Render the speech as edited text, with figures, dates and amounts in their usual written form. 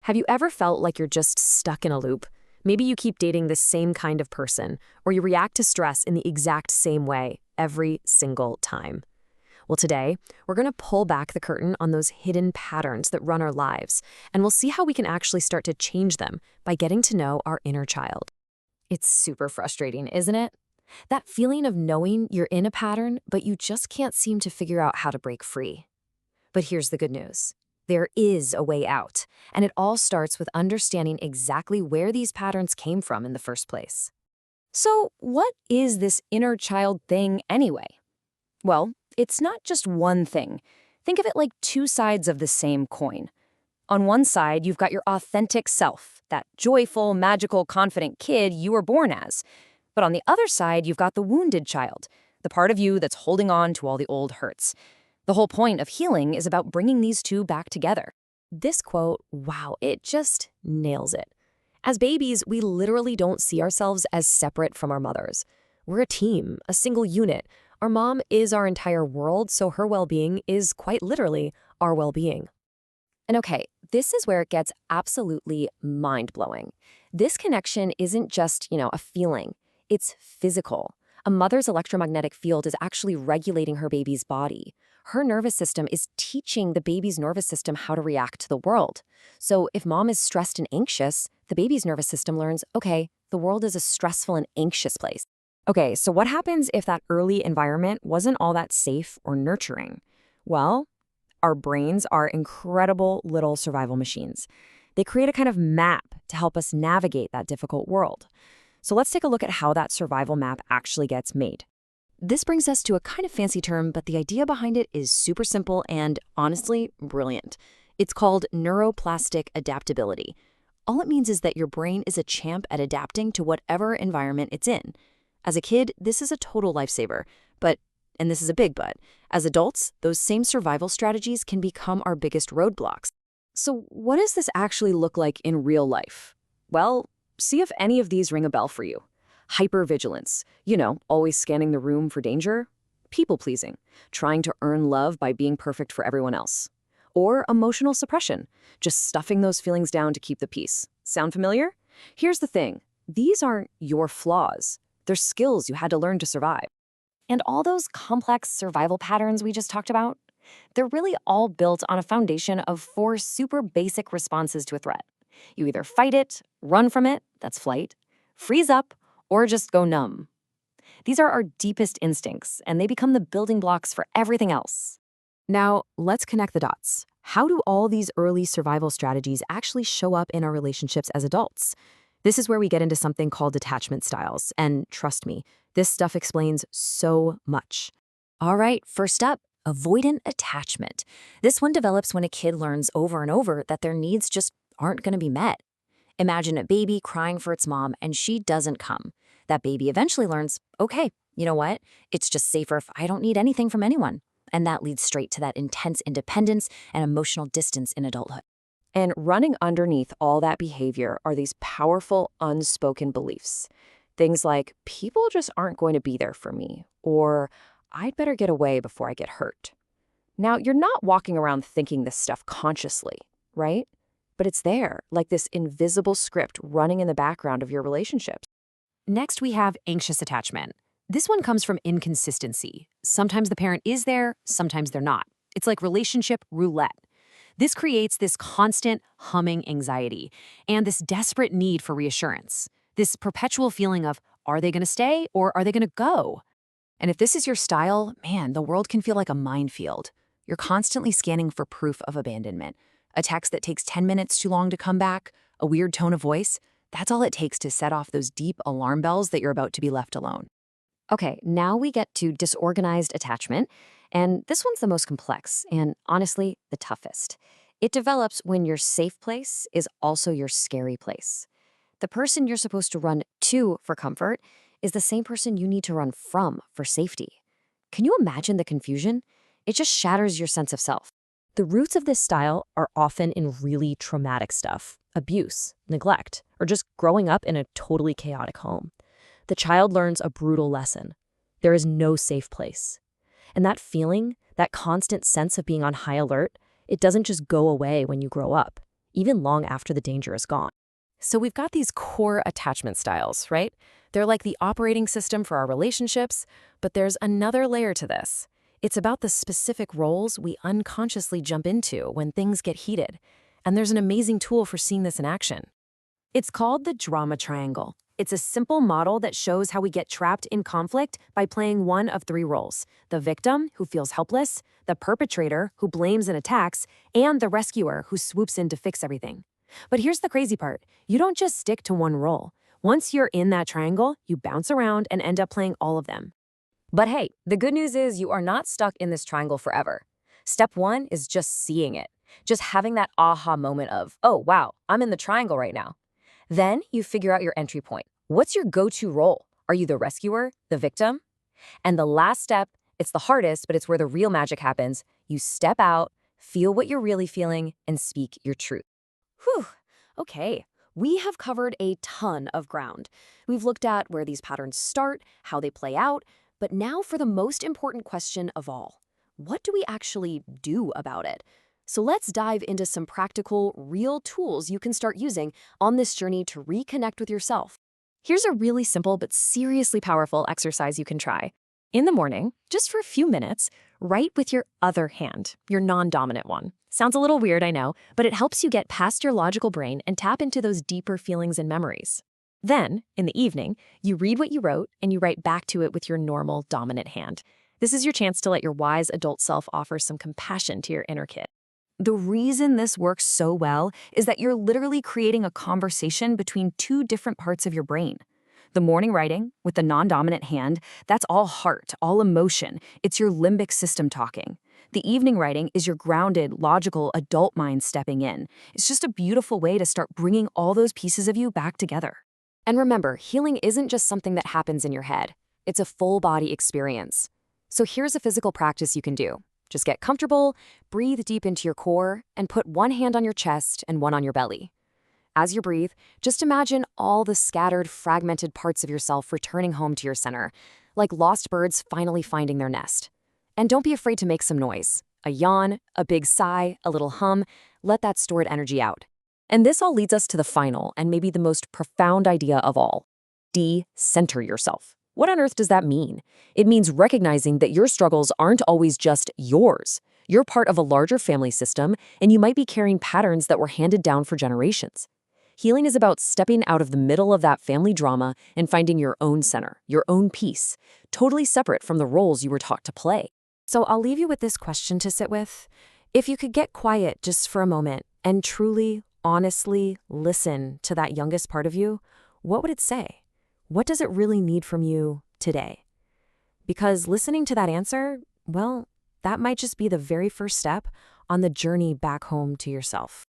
Have you ever felt like you're just stuck in a loop? Maybe you keep dating the same kind of person, or you react to stress in the exact same way every single time. Well, today, we're going to pull back the curtain on those hidden patterns that run our lives, and we'll see how we can actually start to change them by getting to know our inner child. It's super frustrating, isn't it? That feeling of knowing you're in a pattern, but you just can't seem to figure out how to break free. But here's the good news. There is a way out, and it all starts with understanding exactly where these patterns came from in the first place. So, what is this inner child thing anyway? Well, it's not just one thing. Think of it like two sides of the same coin. On one side, you've got your authentic self, that joyful, magical, confident kid you were born as. But on the other side, you've got the wounded child, the part of you that's holding on to all the old hurts. The whole point of healing is about bringing these two back together. This quote, wow, it just nails it. As babies, we literally don't see ourselves as separate from our mothers. We're a team, a single unit. Our mom is our entire world, so her well-being is quite literally our well-being. And okay, this is where it gets absolutely mind-blowing. This connection isn't just, a feeling. It's physical. A mother's electromagnetic field is actually regulating her baby's body. Her nervous system is teaching the baby's nervous system how to react to the world. So if mom is stressed and anxious, the baby's nervous system learns, okay, the world is a stressful and anxious place. Okay, so what happens if that early environment wasn't all that safe or nurturing? Well, our brains are incredible little survival machines. They create a kind of map to help us navigate that difficult world. So let's take a look at how that survival map actually gets made. This brings us to a kind of fancy term, but the idea behind it is super simple and, honestly, brilliant. It's called neuroplastic adaptability. All it means is that your brain is a champ at adapting to whatever environment it's in. As a kid, this is a total lifesaver, but, and this is a big but, as adults, those same survival strategies can become our biggest roadblocks. So what does this actually look like in real life? Well, see if any of these ring a bell for you. Hypervigilance, always scanning the room for danger. People-pleasing, trying to earn love by being perfect for everyone else. Or emotional suppression, just stuffing those feelings down to keep the peace. Sound familiar? Here's the thing. These aren't your flaws. They're skills you had to learn to survive. And all those complex survival patterns we just talked about, they're really all built on a foundation of 4 super basic responses to a threat. You either fight it, run from it, that's flight, freeze up, or just go numb. These are our deepest instincts, and they become the building blocks for everything else. Now, let's connect the dots. How do all these early survival strategies actually show up in our relationships as adults? This is where we get into something called attachment styles, and trust me, this stuff explains so much. All right, first up, avoidant attachment. This one develops when a kid learns over and over that their needs just aren't going to be met. Imagine a baby crying for its mom and she doesn't come. That baby eventually learns, okay, you know what? It's just safer if I don't need anything from anyone. And that leads straight to that intense independence and emotional distance in adulthood. And running underneath all that behavior are these powerful, unspoken beliefs. Things like, people just aren't going to be there for me, or I'd better get away before I get hurt. Now, you're not walking around thinking this stuff consciously, right? But it's there, like this invisible script running in the background of your relationships. Next, we have anxious attachment. This one comes from inconsistency. Sometimes the parent is there, sometimes they're not. It's like relationship roulette. This creates this constant humming anxiety and this desperate need for reassurance. This perpetual feeling of, are they going to stay or are they going to go? And if this is your style, man, the world can feel like a minefield. You're constantly scanning for proof of abandonment. A text that takes 10 minutes too long to come back, a weird tone of voice, that's all it takes to set off those deep alarm bells that you're about to be left alone. Okay, now we get to disorganized attachment, and this one's the most complex and, honestly, the toughest. It develops when your safe place is also your scary place. The person you're supposed to run to for comfort is the same person you need to run from for safety. Can you imagine the confusion? It just shatters your sense of self. The roots of this style are often in really traumatic stuff, abuse, neglect, or just growing up in a totally chaotic home. The child learns a brutal lesson. There is no safe place. And that feeling, that constant sense of being on high alert, it doesn't just go away when you grow up. even long after the danger is gone. So we've got these core attachment styles, right? They're like the operating system for our relationships, but there's another layer to this. It's about the specific roles we unconsciously jump into when things get heated. And there's an amazing tool for seeing this in action. It's called the drama triangle. It's a simple model that shows how we get trapped in conflict by playing one of three roles: the victim, who feels helpless, the perpetrator, who blames and attacks, and the rescuer, who swoops in to fix everything. But here's the crazy part. You don't just stick to one role. Once you're in that triangle, you bounce around and end up playing all of them. But hey, the good news is you are not stuck in this triangle forever. Step one is just seeing it. Just having that aha moment of, oh, wow, I'm in the triangle right now. Then you figure out your entry point. What's your go-to role? Are you the rescuer, the victim? And the last step, it's the hardest, but it's where the real magic happens. You step out, feel what you're really feeling, and speak your truth. Whew, okay. We have covered a ton of ground. We've looked at where these patterns start, how they play out, but now for the most important question of all. What do we actually do about it? So let's dive into some practical, real tools you can start using on this journey to reconnect with yourself. Here's a really simple but seriously powerful exercise you can try. In the morning, just for a few minutes, write with your other hand, your non-dominant one. Sounds a little weird, I know, but it helps you get past your logical brain and tap into those deeper feelings and memories. Then, in the evening, you read what you wrote and you write back to it with your normal dominant hand. This is your chance to let your wise adult self offer some compassion to your inner kid. The reason this works so well is that you're literally creating a conversation between two different parts of your brain. The morning writing, with the non-dominant hand, that's all heart, all emotion. It's your limbic system talking. The evening writing is your grounded, logical adult mind stepping in. It's just a beautiful way to start bringing all those pieces of you back together. And remember, healing isn't just something that happens in your head. It's a full-body experience. So here's a physical practice you can do. Just get comfortable, breathe deep into your core, and put one hand on your chest and one on your belly. As you breathe, just imagine all the scattered, fragmented parts of yourself returning home to your center, like lost birds finally finding their nest. And don't be afraid to make some noise. A yawn, a big sigh, a little hum, let that stored energy out. And this all leads us to the final and maybe the most profound idea of all. De-center yourself. What on earth does that mean? It means recognizing that your struggles aren't always just yours. You're part of a larger family system, and you might be carrying patterns that were handed down for generations. Healing is about stepping out of the middle of that family drama and finding your own center, your own peace, totally separate from the roles you were taught to play. So I'll leave you with this question to sit with. If you could get quiet just for a moment and truly, honestly listen to that youngest part of you, what would it say? What does it really need from you today? Because listening to that answer, well, that might just be the very first step on the journey back home to yourself.